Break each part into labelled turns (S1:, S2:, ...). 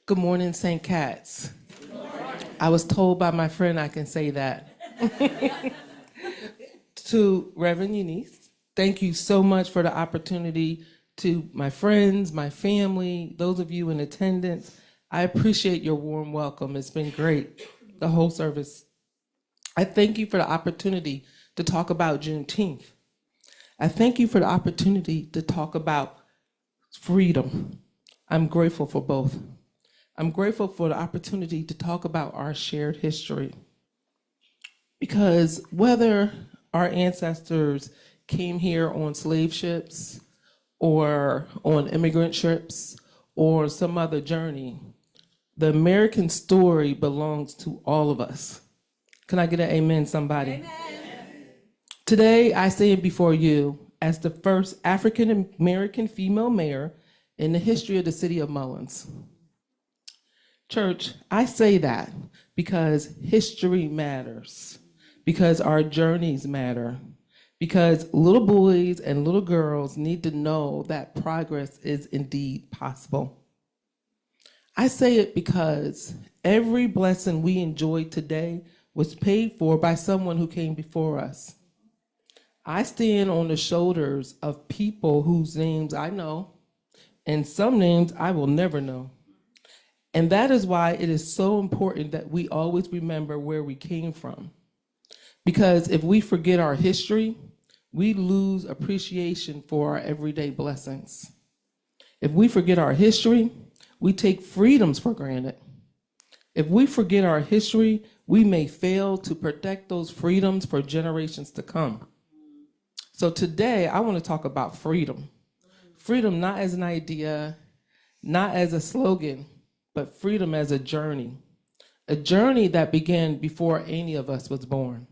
S1: Good morning, St. Cat's. I was told by my friend I can say that. To Reverend Eunice, thank you so much for the opportunity. To my friends, my family, those of you in attendance, I appreciate your warm welcome. It's been great, the whole service. I thank you for the opportunity to talk about Juneteenth. I thank you for the opportunity to talk about freedom. I'm grateful for both. I'm grateful for the opportunity to talk about our shared history. Because whether our ancestors came here on slave ships or on immigrant ships or some other journey, the American story belongs to all of us. Can I get an amen, somebody? Amen. Today, I stand before you as the first African-American female mayor in the history of the city of Mullins. Church, I say that because history matters, because our journeys matter, because little boys and little girls need to know that progress is indeed possible. I say it because every blessing we enjoy today was paid for by someone who came before us. I stand on the shoulders of people whose names I know, and some names I will never know. And that is why it is so important that we always remember where we came from. Because if we forget our history, we lose appreciation for our everyday blessings. If we forget our history, we take freedoms for granted. If we forget our history, we may fail to protect those freedoms for generations to come. So today, I want to talk about freedom. Freedom not as an idea, not as a slogan, but freedom as a journey that began before any of us was born.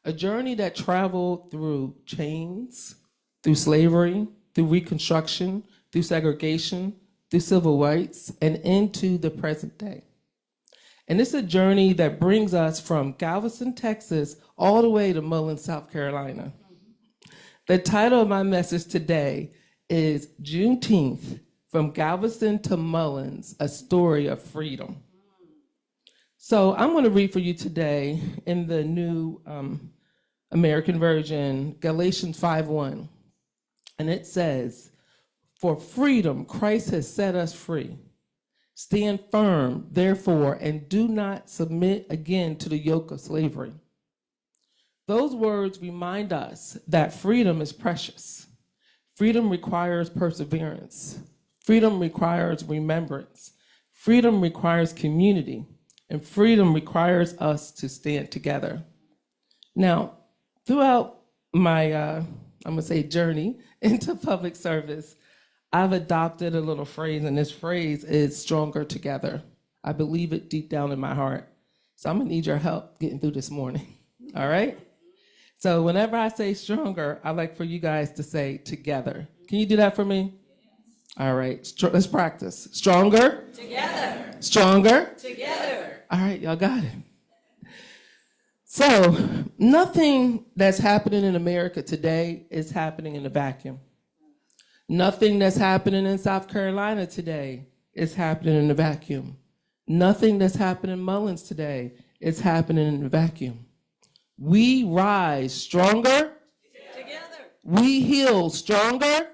S1: A journey that traveled through chains, through slavery, through Reconstruction, through segregation, through civil rights, and into the present day. And it's a journey that brings us from Galveston, Texas, all the way to Mullins, South Carolina. The title of my message today is Juneteenth, From Galveston to Mullins, A Story of Freedom. So I'm going to read for you today in the New American Version, Galatians 5:1. And it says, "For freedom Christ has set us free. Stand firm, therefore, and do not submit again to the yoke of slavery." Those words remind us that freedom is precious. Freedom requires perseverance. Freedom requires remembrance. Freedom requires community. And freedom requires us to stand together. Now, throughout my, I'm gonna say journey into public service, I've adopted a little phrase, and this phrase is stronger together. I believe it deep down in my heart. So I'm gonna need your help getting through this morning, all right? So whenever I say stronger, I like for you guys to say together. Can you do that for me? All right, let's practice. Stronger.
S2: Together.
S1: Stronger.
S2: Together.
S1: All right, y'all got it. So nothing that's happening in America today is happening in a vacuum. Nothing that's happening in South Carolina today is happening in a vacuum. Nothing that's happening in Mullins today is happening in a vacuum. We rise stronger.
S2: Together.
S1: We heal stronger.
S2: Together.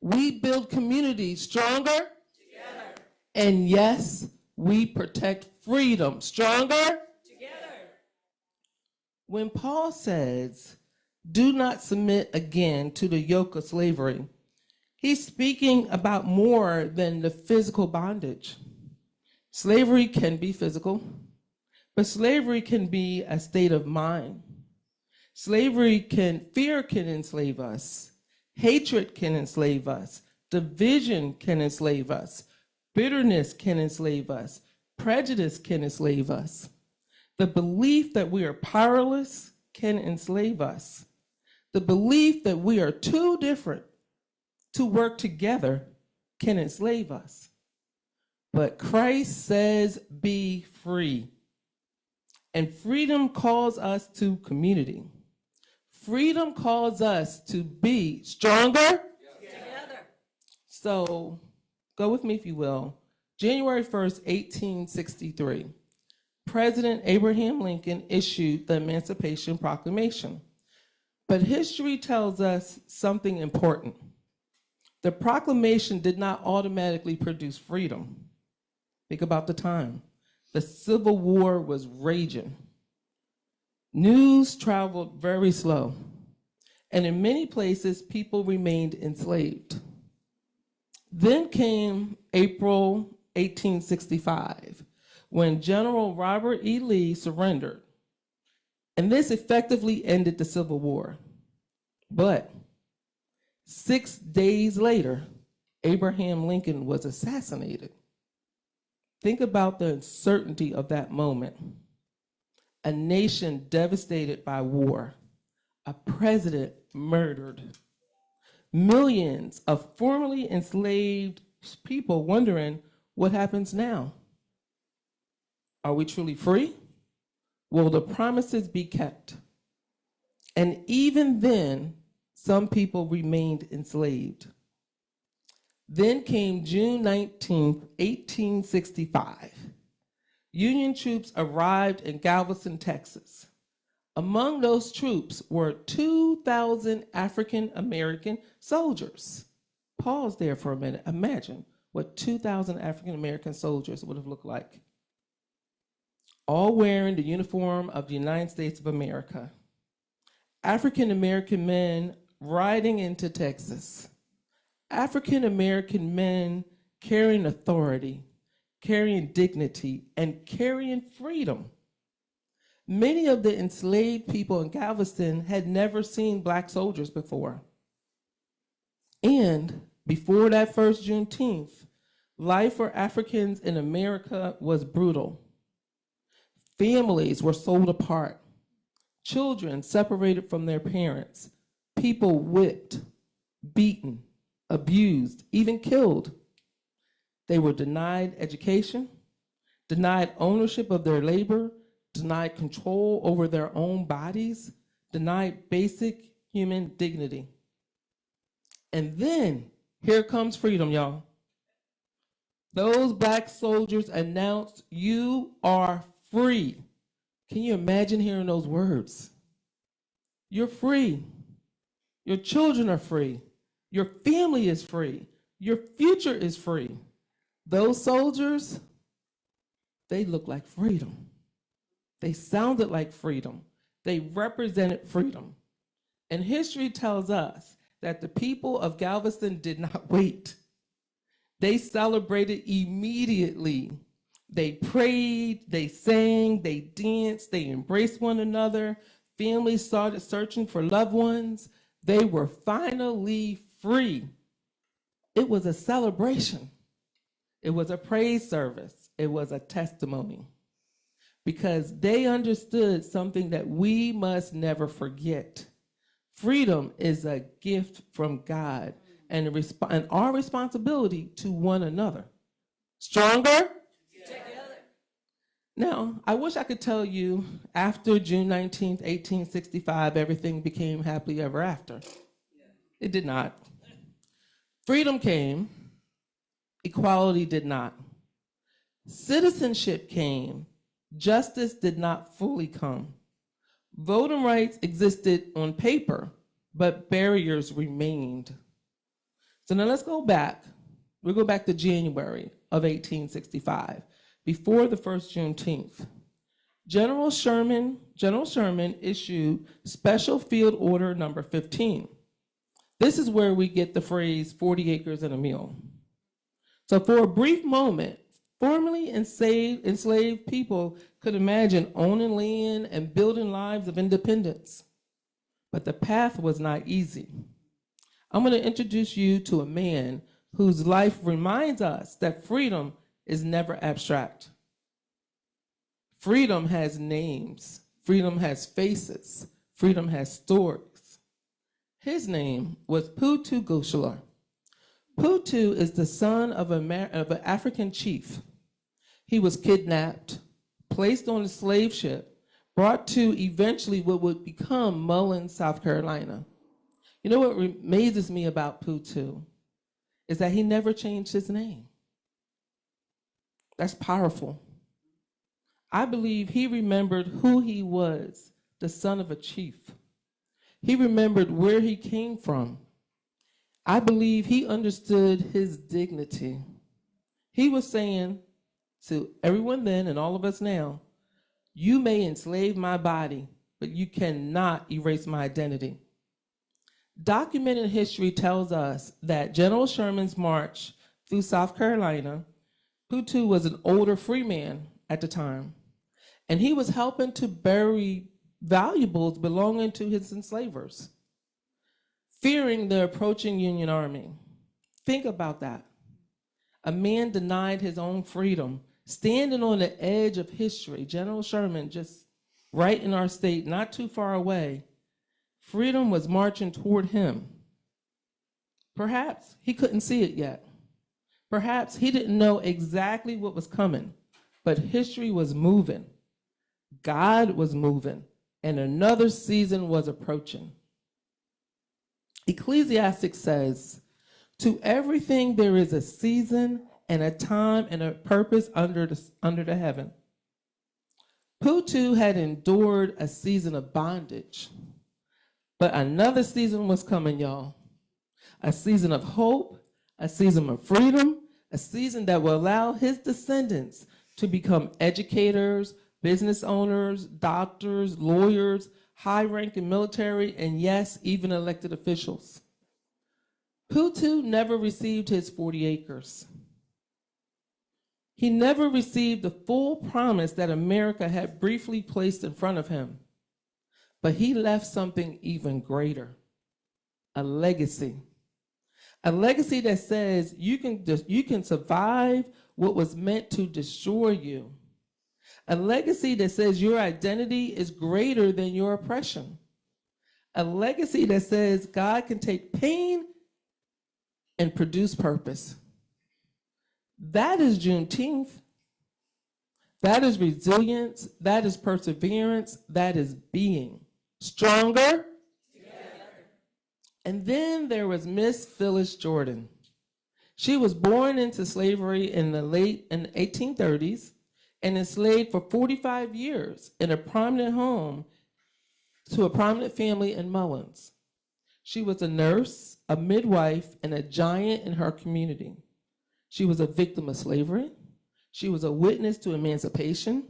S1: We build communities stronger.
S2: Together.
S1: And yes, we protect freedom stronger.
S2: Together.
S1: When Paul says, "Do not submit again to the yoke of slavery," he's speaking about more than the physical bondage. Slavery can be physical, but slavery can be a state of mind. Fear can enslave us. Hatred can enslave us. Division can enslave us. Bitterness can enslave us. Prejudice can enslave us. The belief that we are powerless can enslave us. The belief that we are too different to work together can enslave us. But Christ says, be free. And freedom calls us to community. Freedom calls us to be stronger.
S2: Together.
S1: So go with me, if you will. January 1st, 1863, President Abraham Lincoln issued the Emancipation Proclamation. But history tells us something important. The proclamation did not automatically produce freedom. Think about the time. The Civil War was raging. News traveled very slow. And in many places, people remained enslaved. Then came April 1865, when General Robert E. Lee surrendered. And this effectively ended the Civil War. But 6 days later, Abraham Lincoln was assassinated. Think about the uncertainty of that moment. A nation devastated by war, a president murdered, millions of formerly enslaved people wondering what happens now. Are we truly free? Will the promises be kept? And even then, some people remained enslaved. Then came June 19th, 1865. Union troops arrived in Galveston, Texas. Among those troops were 2,000 African American soldiers. Pause there for a minute. Imagine what 2,000 African American soldiers would have looked like. All wearing the uniform of the United States of America. African American men riding into Texas. African American men carrying authority, carrying dignity, and carrying freedom. Many of the enslaved people in Galveston had never seen Black soldiers before. And before that first Juneteenth, life for Africans in America was brutal. Families were sold apart, children separated from their parents, people whipped, beaten, abused, even killed. They were denied education, denied ownership of their labor, denied control over their own bodies, denied basic human dignity. And then, here comes freedom, y'all. Those Black soldiers announced, "You are free." Can you imagine hearing those words? You're free. Your children are free. Your family is free. Your future is free. Those soldiers, they looked like freedom. They sounded like freedom. They represented freedom. And history tells us that the people of Galveston did not wait. They celebrated immediately. They prayed, they sang, they danced, they embraced one another. Families started searching for loved ones. They were finally free. It was a celebration. It was a praise service. It was a testimony. Because they understood something that we must never forget. Freedom is a gift from God and our responsibility to one another. Stronger?
S2: Together.
S1: Now, I wish I could tell you after June 19th, 1865, everything became happily ever after. It did not. Freedom came, equality did not. Citizenship came, justice did not fully come. Voting rights existed on paper, but barriers remained. So now let's go back. We'll go back to January of 1865, before the first Juneteenth. General Sherman issued Special Field Order number 15. This is where we get the phrase 40 acres and a mule. So for a brief moment, formerly enslaved people could imagine owning land and building lives of independence. But the path was not easy. I'm going to introduce you to a man whose life reminds us that freedom is never abstract. Freedom has names. Freedom has faces. Freedom has stories. His name was Putu Goshalar. Putu is the son of an African chief. He was kidnapped, placed on a slave ship, brought to eventually what would become Mullins, South Carolina. You know what amazes me about Putu is that he never changed his name. That's powerful. I believe he remembered who he was, the son of a chief. He remembered where he came from. I believe he understood his dignity. He was saying to everyone then and all of us now, you may enslave my body, but you cannot erase my identity. Documented history tells us that General Sherman's march through South Carolina, Putu was an older free man at the time, and he was helping to bury valuables belonging to his enslavers, fearing the approaching Union Army. Think about that. A man denied his own freedom, standing on the edge of history. General Sherman, just right in our state, not too far away, freedom was marching toward him. Perhaps he couldn't see it yet. Perhaps he didn't know exactly what was coming, but history was moving. God was moving, and another season was approaching. Ecclesiastes says, to everything there is a season and a time and a purpose under the heaven. Putu had endured a season of bondage, but another season was coming, y'all. A season of hope, a season of freedom, a season that will allow his descendants to become educators, business owners, doctors, lawyers, high-ranking military, and yes, even elected officials. Putu never received his 40 acres. He never received the full promise that America had briefly placed in front of him. But he left something even greater, a legacy. A legacy that says you can survive what was meant to destroy you. A legacy that says your identity is greater than your oppression. A legacy that says God can take pain and produce purpose. That is Juneteenth. That is resilience. That is perseverance. That is being stronger. Together. And then there was Miss Phyllis Jordan. She was born into slavery in the 1830s and enslaved for 45 years in a prominent home to a prominent family in Mullins. She was a nurse, a midwife, and a giant in her community. She was a victim of slavery. She was a witness to emancipation,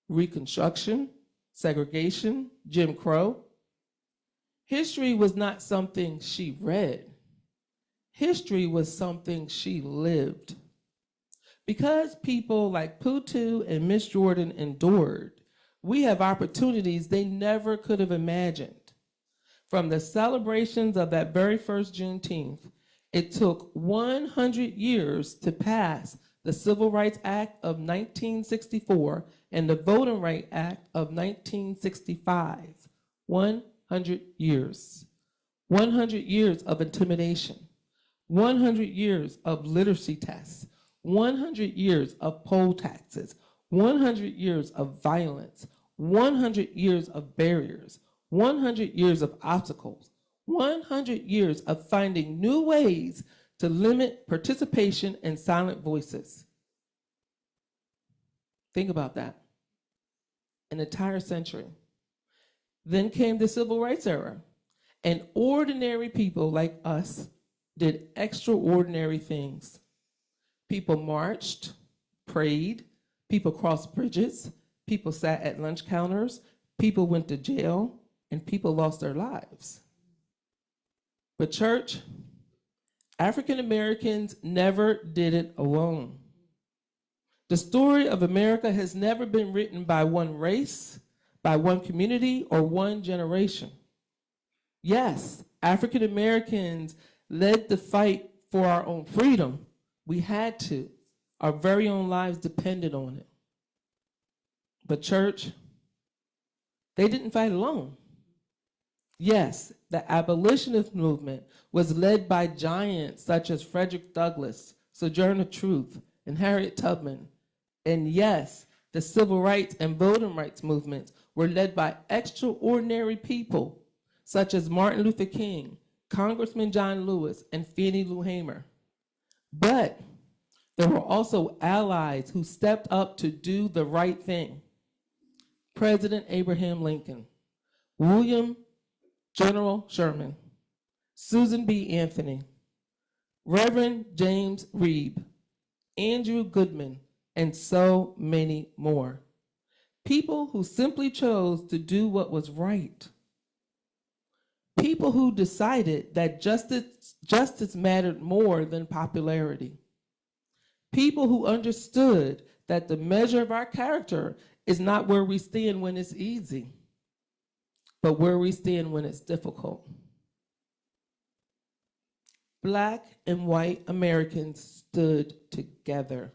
S1: Reconstruction, segregation, Jim Crow. History was not something she read. History was something she lived. Because people like Putu and Miss Jordan endured, we have opportunities they never could have imagined. From the celebrations of that very first Juneteenth, it took 100 years to pass the Civil Rights Act of 1964 and the Voting Rights Act of 1965. 100 years. 100 years of intimidation. 100 years of literacy tests. 100 years of poll taxes. 100 years of violence. 100 years of barriers. 100 years of obstacles. 100 years of finding new ways to limit participation and silent voices. Think about that. An entire century. Then came the Civil Rights era, and ordinary people like us did extraordinary things. People marched, prayed, people crossed bridges, people sat at lunch counters, people went to jail, and people lost their lives. But church, African Americans never did it alone. The story of America has never been written by one race, by one community, or one generation. Yes, African Americans led the fight for our own freedom. We had to. Our very own lives depended on it. But church, they didn't fight alone. Yes, the abolitionist movement was led by giants such as Frederick Douglass, Sojourner Truth, and Harriet Tubman. And yes, the civil rights and voting rights movements were led by extraordinary people such as Martin Luther King, Congressman John Lewis, and Fannie Lou Hamer. But There were also allies who stepped up to do the right thing. President Abraham Lincoln, William General Sherman, Susan B. Anthony, Reverend James Reeb, Andrew Goodman, and so many more. People who simply chose to do what was right. People who decided that justice mattered more than popularity. People who understood that the measure of our character is not where we stand when it's easy, but where we stand when it's difficult. Black and white Americans stood together.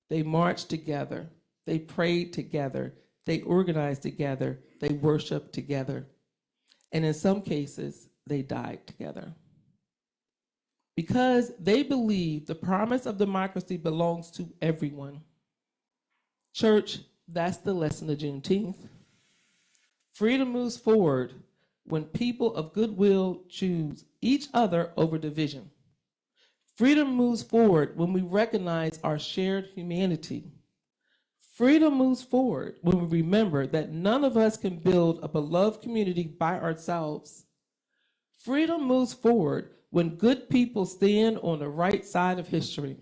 S1: They marched together. They prayed together. They organized together. They worshiped together. And in some cases, they died together. Because they believe the promise of democracy belongs to everyone. Church, that's the lesson of Juneteenth. Freedom moves forward when people of goodwill choose each other over division. Freedom moves forward when we recognize our shared humanity. Freedom moves forward when we remember that none of us can build a beloved community by ourselves. Freedom moves forward when good people stand on the right side of history.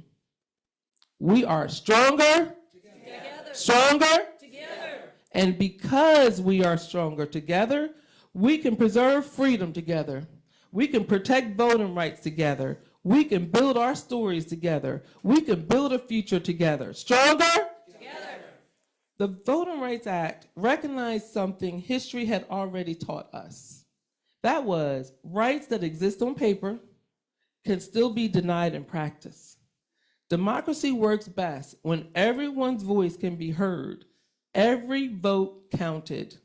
S1: We are stronger,
S2: Together.
S1: stronger,
S2: Together.
S1: and because we are stronger together, we can preserve freedom together. We can protect voting rights together. We can build our stories together. We can build a future together. Stronger?
S2: Together.
S1: The Voting Rights Act recognized something history had already taught us. That was rights that exist on paper can still be denied in practice. Democracy works best when everyone's voice can be heard, every vote counted.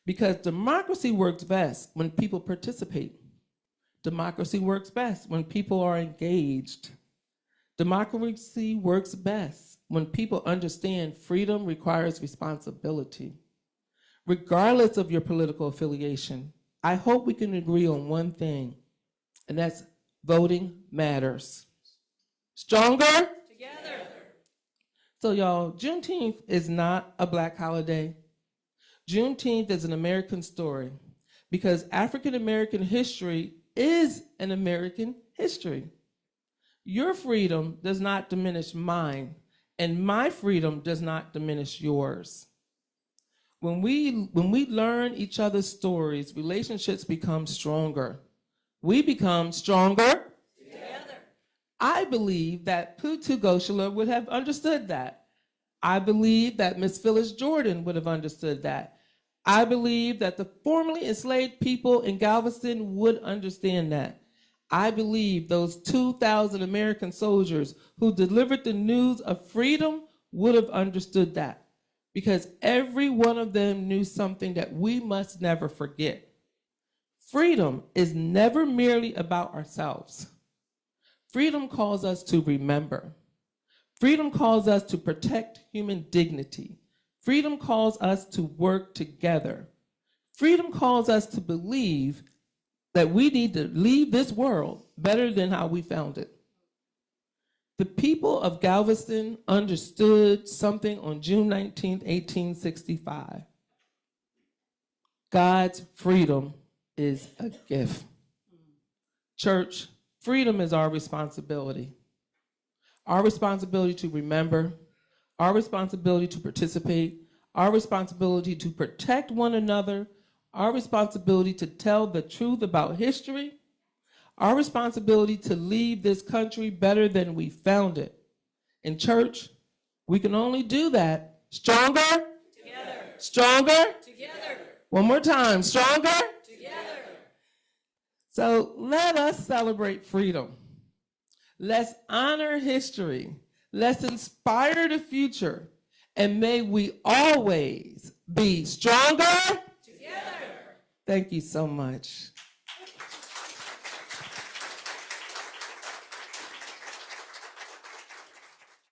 S1: Because democracy works best when people participate. Democracy works best when people are engaged. Democracy works best when people understand freedom requires responsibility. Regardless of your political affiliation, I hope we can agree on one thing, and that's voting matters. Stronger?
S2: Together.
S1: So y'all, Juneteenth is not a Black holiday. Juneteenth is an American story because African American history is an American history. Your freedom does not diminish mine, and my freedom does not diminish yours. When we learn each other's stories, relationships become stronger. We become stronger.
S2: Together.
S1: I believe that Putu Goshala would have understood that. I believe that Miss Phyllis Jordan would have understood that. I believe that the formerly enslaved people in Galveston would understand that. I believe those 2,000 American soldiers who delivered the news of freedom would have understood that. Because every one of them knew something that we must never forget. Freedom is never merely about ourselves. Freedom calls us to remember. Freedom calls us to protect human dignity. Freedom calls us to work together. Freedom calls us to believe that we need to leave this world better than how we found it. The people of Galveston understood something on June 19, 1865. God's freedom is a gift. Church, freedom is our responsibility. Our responsibility to remember, our responsibility to participate, our responsibility to protect one another, our responsibility to tell the truth about history, our responsibility to leave this country better than we found it. In church, we can only do that stronger,
S2: Together.
S1: stronger,
S2: Together.
S1: one more time, stronger.
S2: Together.
S1: So let us celebrate freedom. Let's honor history. Let's inspire the future. And may we always be stronger.
S2: Together.
S1: Thank you so much.